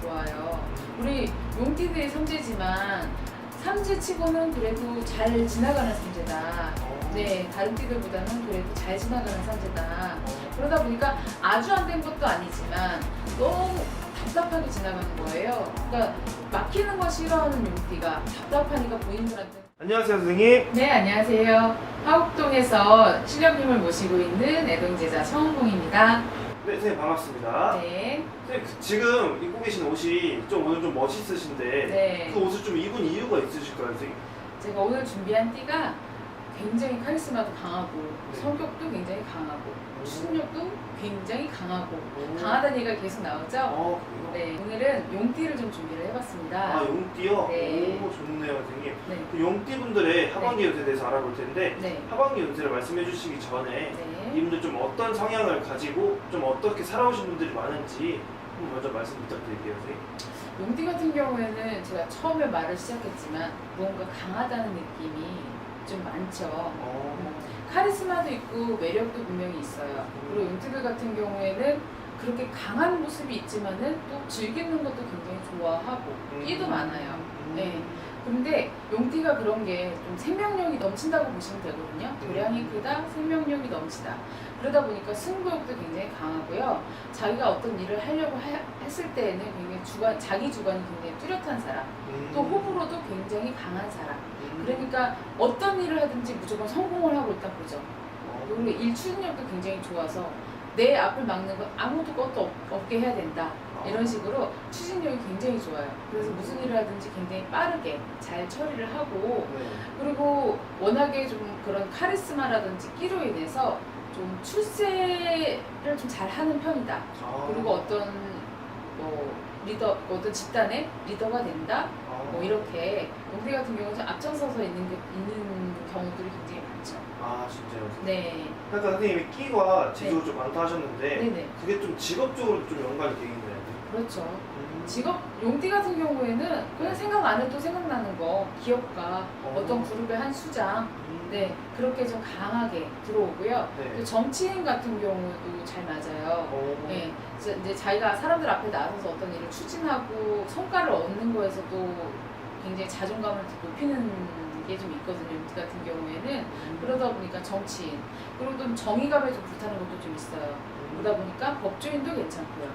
들어와요. 우리 용띠들이 삼재지만 삼재치고는 그래도 잘 지나가는 삼재다. 네, 다른 띠들보다는 그래도 잘 지나가는 삼재다. 그러다 보니까 아주 안 된 것도 아니지만 너무 답답하게 지나가는 거예요. 그러니까 막히는 거 싫어하는 용띠가 답답하니까 본인들한테. 안녕하세요, 선생님. 네, 안녕하세요. 화곡동에서 실력님을 모시고 있는 애동제자 서은봉입니다. 네, 선생님 반갑습니다. 네. 선생님, 지금 입고 계신 옷이 오늘 좀 멋있으신데 네. 그 옷을 좀 입은 이유가 있으실까요, 선생님? 제가 오늘 준비한 띠가 굉장히 카리스마도 강하고 네. 성격도 굉장히 강하고 추진력도 굉장히 강하고 오. 강하다는 얘기가 계속 나오죠? 그래요? 네, 오늘은 용띠를 좀 준비를 해봤습니다. 아, 용띠요? 네. 오, 좋네요, 선생님. 네. 그 용띠분들의 하반기 운세에 대해서 알아볼 텐데 네. 하반기 운세를 말씀해 주시기 전에 네. 이분들 좀 어떤 성향을 가지고 좀 어떻게 살아오신 분들이 많은지 한번 먼저 말씀 부탁드릴게요, 선생님. 용띠 같은 경우에는 제가 처음에 말을 시작했지만 뭔가 강하다는 느낌이 좀 많죠. 카리스마도 있고 매력도 분명히 있어요. 그리고 용띠들 같은 경우에는 그렇게 강한 모습이 있지만은 또 즐기는 것도 굉장히 좋아하고 끼도 많아요. 네. 근데 용띠가 그런 게 좀 생명력이 넘친다고 보시면 되거든요. 도량이 크다, 생명력이 넘치다. 그러다 보니까 승부욕도 굉장히 강하고요. 자기가 어떤 일을 하려고 했을 때에는 굉장히 자기 주관이 굉장히 뚜렷한 사람. 또 호불호도 굉장히 강한 사람. 그러니까 어떤 일을 하든지 무조건 성공을 하고 일단 보죠. 그리고 일 추진력도 굉장히 좋아서 내 앞을 막는 건 아무도 것도 없게 해야 된다. 이런 식으로 추진력이 굉장히 좋아요. 그래서 무슨 일을 하든지 굉장히 빠르게 잘 처리를 하고 네. 그리고 워낙에 좀 그런 카리스마라든지 끼로 인해서 좀 출세를 좀 잘하는 편이다. 그리고 어떤 뭐 리더, 어떤 집단의 리더가 된다. 뭐 이렇게 용띠 같은 경우는 좀 앞장서서 있는 경우들이 굉장히 많죠. 아, 진짜요? 네. 아까 선생님이 끼가 지수가 좀 많다 하셨는데 네네. 그게 좀 직업적으로 좀 연관이 되어 있나요? 그렇죠. 직업, 용띠 같은 경우에는 그냥 생각 안 해도 생각나는 거, 기업가, 어떤 그룹의 한 수장, 네, 그렇게 좀 강하게 들어오고요. 네. 또 정치인 같은 경우도 잘 맞아요. 네, 이제 자기가 사람들 앞에 나서서 어떤 일을 추진하고 성과를 얻는 거에서도 굉장히 자존감을 높이는 게 좀 있거든요. 용띠 같은 경우에는. 그러다 보니까 정치인, 그리고 또 정의감에 좀 불타는 것도 좀 있어요. 그러다 보니까 법조인도 괜찮고요.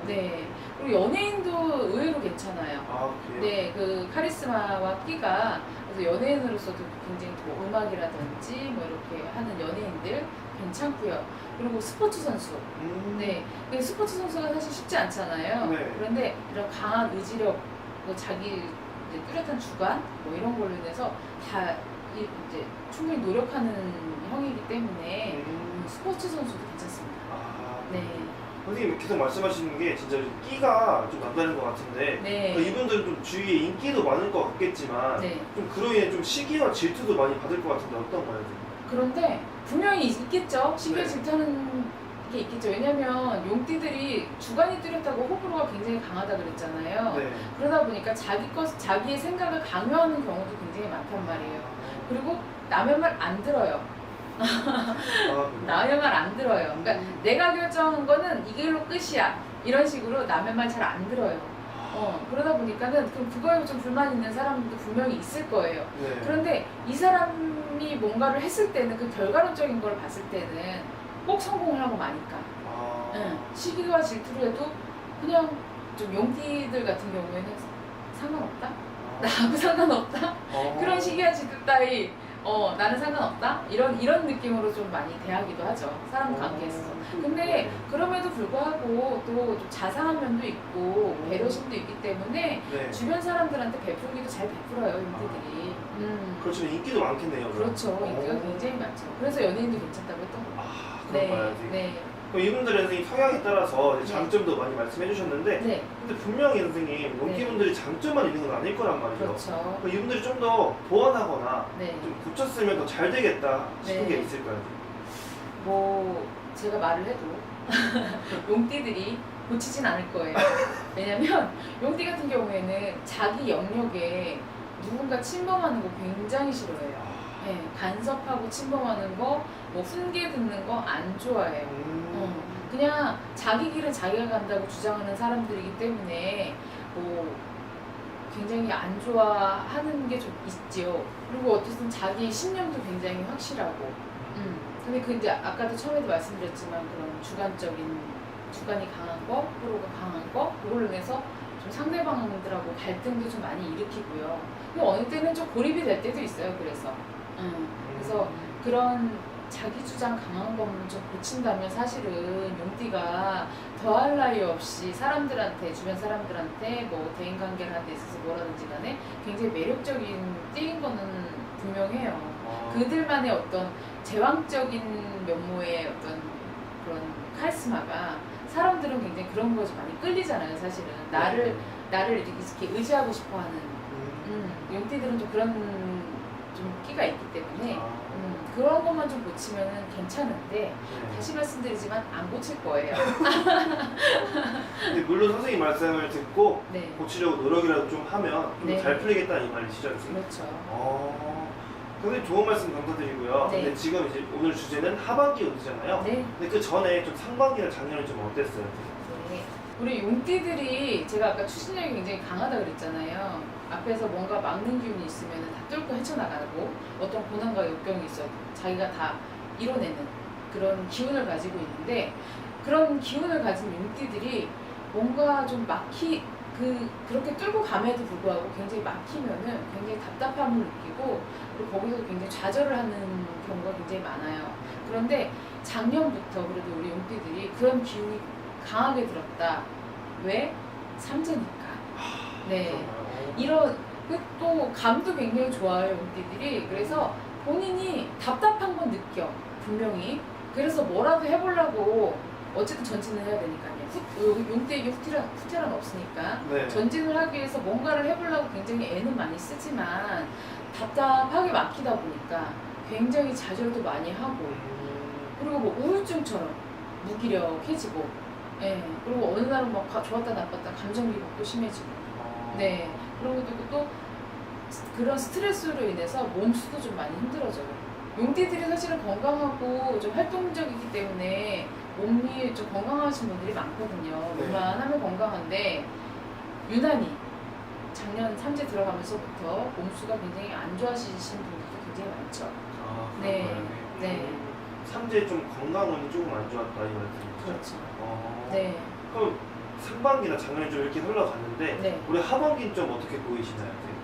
네. 그리고 연예인도 의외로 괜찮아요. 아, 그래요? 네, 그 카리스마와 끼가 그래서 연예인으로서도 굉장히 뭐 음악이라든지 뭐 이렇게 하는 연예인들 괜찮고요. 그리고 스포츠 선수. 네. 근데 스포츠 선수가 사실 쉽지 않잖아요. 네. 그런데 이런 강한 의지력, 뭐 자기 이제 뚜렷한 주관 뭐 이런 걸로 인해서 다 이제 충분히 노력하는 형이기 때문에 스포츠 선수도 괜찮습니다. 아, 네. 선생님 계속 말씀하시는 게 진짜 끼가 좀 남다른 것 같은데 네. 이분들은 좀 주위에 인기도 많을 것 같겠지만 네. 좀 그로 인해 좀 시기와 질투도 많이 받을 것 같은데 어떤가요? 그런데 분명히 있겠죠. 시기에 네. 질투하는 게 있겠죠. 왜냐면 용띠들이 주관이 뚜렷하고 호불호가 굉장히 강하다 그랬잖아요. 네. 그러다 보니까 자기의 생각을 강요하는 경우도 굉장히 많단 말이에요. 그리고 남의 말 안 들어요. 아, 그래요? 남의 말 안 들어요. 그러니까 내가 결정한 거는 이걸로 끝이야. 이런 식으로 남의 말 잘 안 들어요. 그러다 보니까는 그거에 좀 불만 있는 사람들도 분명히 있을 거예요. 네. 그런데 이 사람이 뭔가를 했을 때는 그 결과론적인 걸 봤을 때는 꼭 성공을 하고 마니까. 시기와 질투를 해도 그냥 좀 용띠들 같은 경우에는 상관없다? 나하고 상관없다? 그런 시기와 질투 따위 나는 상관없다? 이런 느낌으로 좀 많이 대하기도 하죠. 사람 관계에서. 근데 그럼에도 불구하고 또 좀 자상한 면도 있고 배려심도 있기 때문에 네. 주변 사람들한테 베풀기도 잘 베풀어요, 용띠들이. 그렇지만 인기도 많겠네요. 그럼. 그렇죠. 인기가 굉장히 많죠. 그래서 연예인도 괜찮다고 했던 거예요. 아, 그런가요? 네. 네. 그럼 이분들의 선생님 성향에 따라서 이제 네. 장점도 많이 말씀해 주셨는데 네. 근데 분명히 선생님 용띠분들이 장점만 있는 건 아닐 거란 말이죠. 그렇죠. 그럼 이분들이 좀 더 보완하거나 네. 좀 붙였으면 더 잘 되겠다 싶은 네. 게 있을까요? 뭐 제가 말을 해도 용띠들이 고치진 않을 거예요. 왜냐면 용띠 같은 경우에는 자기 영역에 누군가 침범하는 거 굉장히 싫어해요. 네, 간섭하고 침범하는 거, 뭐 훈계 듣는 거 안 좋아해요. 그냥 자기 길은 자기가 간다고 주장하는 사람들이기 때문에 뭐 굉장히 안 좋아하는 게 좀 있지요. 그리고 어쨌든 자기 신념도 굉장히 확실하고. 근데 그 이제 아까도 처음에도 말씀드렸지만 그런 주관이 강한 거, 호불호가 강한 거, 그걸로 인해서 좀 상대방들하고 갈등도 좀 많이 일으키고요. 근데 어느 때는 좀 고립이 될 때도 있어요. 그래서 그런 자기 주장 강한 것만 좀 고친다면 사실은 용띠가 더할 나위 없이 사람들한테, 주변 사람들한테 뭐 대인관계를 하는 데 있어서 뭐라든지 간에 굉장히 매력적인 띠인 거는 분명해요. 그들만의 어떤 제왕적인 면모의 어떤 그런 카리스마가 사람들은 굉장히 그런 거에 좀 많이 끌리잖아요. 사실은 나를 이렇게 의지하고 싶어하는 용띠들은 좀 그런 좀 끼가 있기 때문에 그런 것만 좀 고치면 괜찮은데 다시 말씀드리지만 안 고칠 거예요. 근데 물론 선생님 말씀을 듣고 네. 고치려고 노력이라도 좀 하면 네. 잘 풀리겠다는 이 말이시죠, 선생님? 그렇죠. 선생님 좋은 말씀 감사드리고요. 네. 근데 지금 이제 오늘 주제는 하반기 운세잖아요. 네. 근데 그 전에 좀 상반기나 작년에 좀 어땠어요? 네. 우리 용띠들이 제가 아까 추진력이 굉장히 강하다 그랬잖아요. 앞에서 뭔가 막는 기운이 있으면 다 뚫고 헤쳐나가고 어떤 고난과 역경이 있어도 자기가 다 이뤄내는 그런 기운을 가지고 있는데 그런 기운을 가진 용띠들이 뭔가 좀 그렇게 뚫고 감에도 불구하고 굉장히 막히면은 굉장히 답답함을 느끼고 그리고 거기서 굉장히 좌절을 하는 경우가 굉장히 많아요. 그런데 작년부터 그래도 우리 용띠들이 그런 기운이 강하게 들었다. 왜? 삼재니까. 네. 또 감도 굉장히 좋아요, 용띠들이. 그래서 본인이 답답한 건 느껴, 분명히. 그래서 뭐라도 해보려고 어쨌든 전진을 해야 되니까요. 용띠에게 후퇴란 없으니까. 네. 전진을 하기 위해서 뭔가를 해보려고 굉장히 애는 많이 쓰지만 답답하게 막히다 보니까 굉장히 좌절도 많이 하고 그리고 뭐 우울증처럼 무기력해지고 그리고 어느 날은 막 좋았다 나빴다 감정 기복도 심해지고 네 그리고 또 그런 스트레스로 인해서 몸수도 좀 많이 힘들어져요. 용띠들이 사실은 건강하고 좀 활동적이기 때문에 몸이 좀 건강하신 분들이 많거든요. 네. 웬만하면 건강한데 유난히 작년 삼재 들어가면서부터 몸수가 굉장히 안 좋아지신 분들도 굉장히 많죠. 네. 네. 삼재 좀 건강운이 조금 안 좋았다 이 말씀이시죠? 그렇죠. 어. 네. 그럼 상반기나 작년에 좀 이렇게 흘러갔는데 네. 우리 하반기는 좀 어떻게 보이시나요? 네.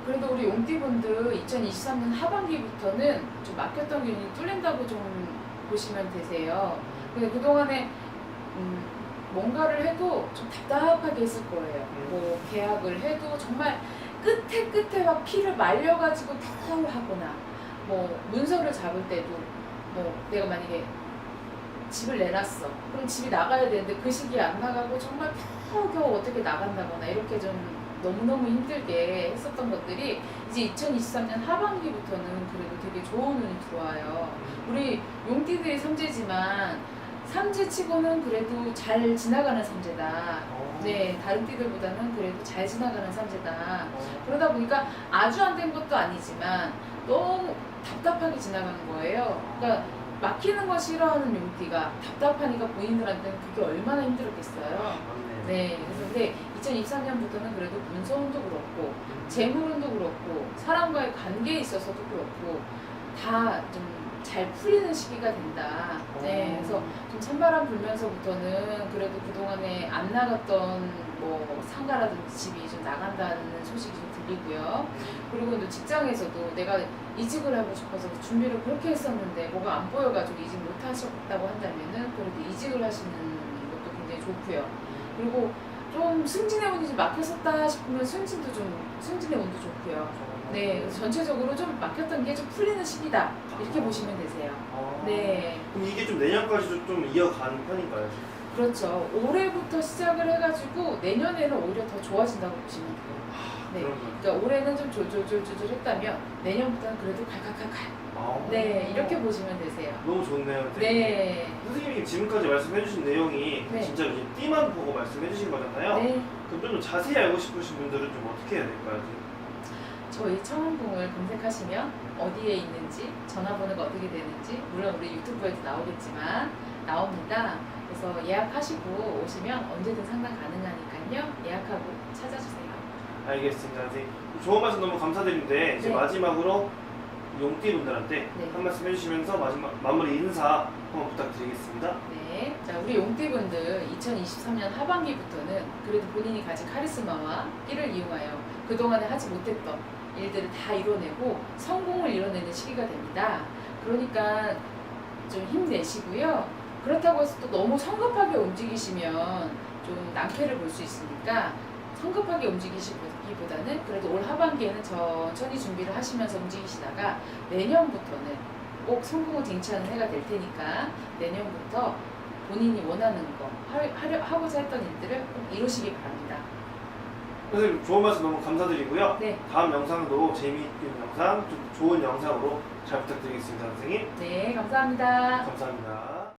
그래도 우리 용띠분들 2023년 하반기부터는 좀 막혔던 기운이 뚫린다고 좀 보시면 되세요. 근데 그동안에 뭔가를 해도 좀 답답하게 했을 거예요. 뭐 계약을 해도 정말 끝에 막 피를 말려가지고 더 하거나 뭐 문서를 잡을 때도 뭐 내가 만약에 집을 내놨어. 그럼 집이 나가야 되는데 그 시기에 안 나가고 정말 겨우 어떻게 나간다거나 이렇게 좀 너무너무 힘들게 했었던 것들이 이제 2023년 하반기부터는 그래도 되게 좋은 운이 들어와요. 우리 용띠들이 삼재지만 삼재치고는 그래도 잘 지나가는 삼재다. 네, 다른 띠들보다는 그래도 잘 지나가는 삼재다. 그러다 보니까 아주 안 된 것도 아니지만 너무 답답하게 지나가는 거예요. 그러니까 막히는 거 싫어하는 용띠가 답답하니까 본인들한테는 그게 얼마나 힘들었겠어요. 네, 그래서 근데 2023년부터는 그래도 문서운도 그렇고 재물운도 그렇고 사람과의 관계에 있어서도 그렇고 다 좀 잘 풀리는 시기가 된다. 네, 그래서 좀 찬바람 불면서부터는 그래도 그동안에 안 나갔던 뭐 상가라든지 집이 좀 나간다는 소식이 좀 들리고요. 그리고 또 직장에서도 내가 이직을 하고 싶어서 준비를 그렇게 했었는데 뭐가 안 보여가지고 이직 못 하셨다고 한다면은 그래도 이직을 하시는 것도 굉장히 좋고요. 그리고 좀 승진의 운이 좀 막혔었다 싶으면 승진의 운도 좋고요. 네, 그래서 전체적으로 좀 막혔던 게 좀 풀리는 시기다 이렇게 보시면 되세요. 네, 그럼 이게 좀 내년까지도 좀 이어가는 편인가요? 그렇죠. 올해부터 시작을 해가지고 내년에는 오히려 더 좋아진다고 보시면 돼요. 네, 그런가요? 그러니까 올해는 좀 조절조절 했다면 내년부터는 그래도 칼칼칼칼. 네, 이렇게 보시면 되세요. 너무 좋네요. 네, 선생님이 지금까지 말씀해주신 내용이 네. 진짜 이제 띠만 보고 말씀해주신 거잖아요. 네. 그럼 좀 자세히 알고 싶으신 분들은 좀 어떻게 해야 될까요? 저희 청원봉을 검색하시면 어디에 있는지 전화번호가 어떻게 되는지 물론 우리 유튜브에도 나오겠지만 나옵니다. 그래서 예약하시고 오시면 언제든 상담 가능하니까요. 예약하고 찾아주세요. 알겠습니다, 선생님. 좋은 말씀 너무 감사드리는데 이제 네. 마지막으로 용띠분들한테 네. 한 말씀 해주시면서 마무리 인사 한번 부탁드리겠습니다. 네. 자, 우리 용띠분들 2023년 하반기부터는 그래도 본인이 가진 카리스마와 끼를 이용하여 그동안에 하지 못했던 일들을 다 이뤄내고 성공을 이뤄내는 시기가 됩니다. 그러니까 좀 힘내시고요. 그렇다고 해서 또 너무 성급하게 움직이시면 좀 낭패를 볼 수 있으니까 성급하게 움직이시기보다는 그래도 올 하반기에는 천천히 준비를 하시면서 움직이시다가 내년부터는 꼭 성공을 쟁취하는 해가 될 테니까 내년부터 본인이 원하는 거 하고자 했던 일들을 꼭 이루시기 바랍니다. 선생님 좋은 말씀 너무 감사드리고요. 네, 다음 영상도 재미있는 영상, 좀 좋은 영상으로 잘 부탁드리겠습니다, 선생님. 네, 감사합니다. 감사합니다.